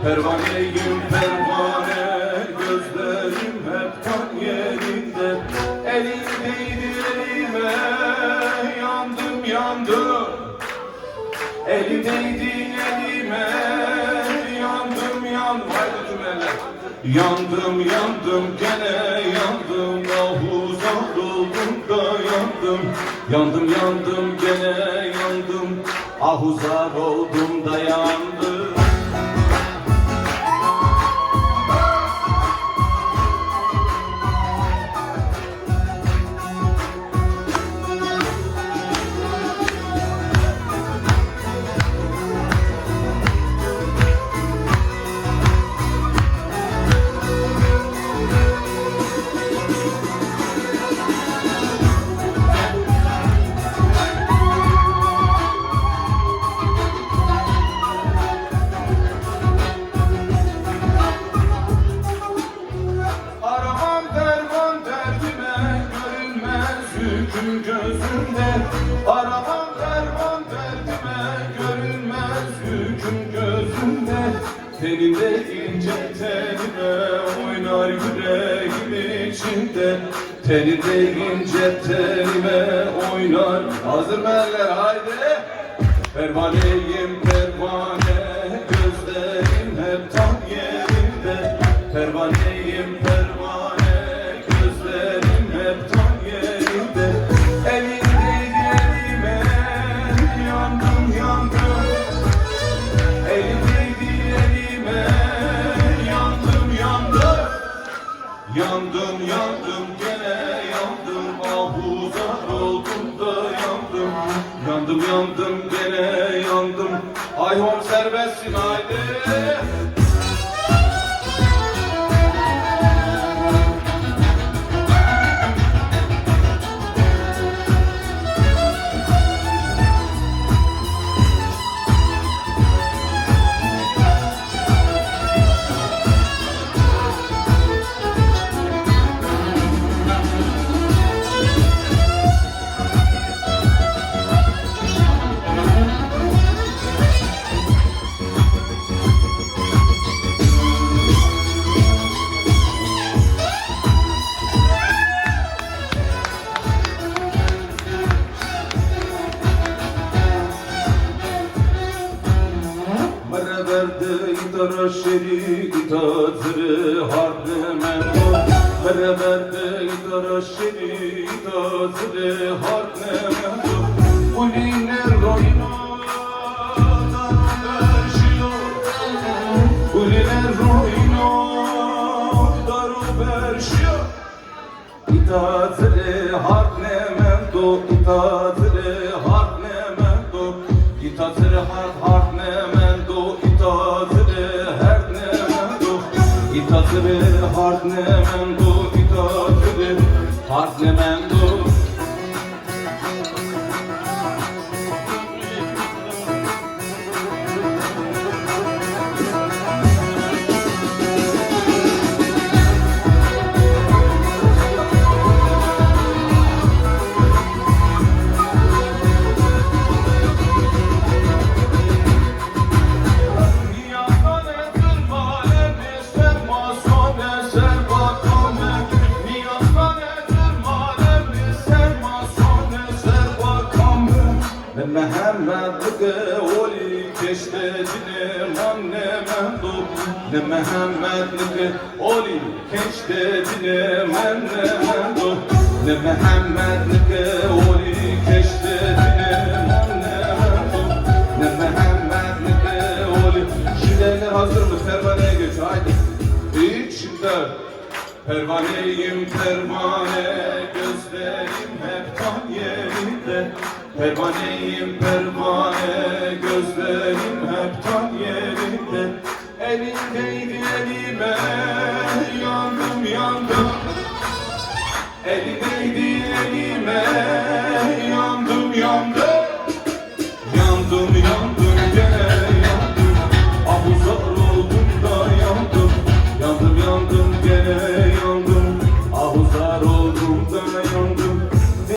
Pervaneyim pervane, gözlerim hep kan yerinde. Elindeydi elime, yandım yandım. Elindeydi elime, yandım yandım. Haydi tüm eller. Yandım yandım gene yandım. Ahuzar oldum da yandım. Yandım yandım gene yandım. Ahuzar oldum da yandım. Gözünde aramam derman derdime, görünmez yüküm gözünde. Teninde ince tenime oynar yüreğim içinde. Teninde ince tenime oynar. Hazır mı eller haydi? Pervaneyim pervane, gözlerim hep tam yerinde. Pervaneyim pervane, gözlerim hep tam yerinde. Elindeydi elime, yandım yandım. Elindeydi elime, yandım yandım. Yandım yandım gene yandım. Ahuzar oldum da yandım. Yandım yandım gene yandım. Ayhom serbestsin haydi. Şeri tazırı harnemendo, beraber idara şeri tazırı harnemendo. Uline roino daru uline roino daru berşio. İtazırı harnemendo, itazırı harnemendo, itazırı harnemendo, itazırı İtatırı harnemendo, itatırı harnemendo. Mehmet'e oli keştedinim annemendo. Ne Mehmet'e oli keştedinim annemendo. Ne Mehmet'e oli keştedinim annemendo. Ne Mehmet'e oli. Şimdi eller hazır mı? Pervaneye geç haydi. 3, 4. Pervaneyim pervane, gözlerim hep tam yerinde. Pervaneyim pervane, gözlerim hep tam yerinde. Elindeydi elime, yandım yandım. Elindeydi elime, yandım yandım. Yandım yandım.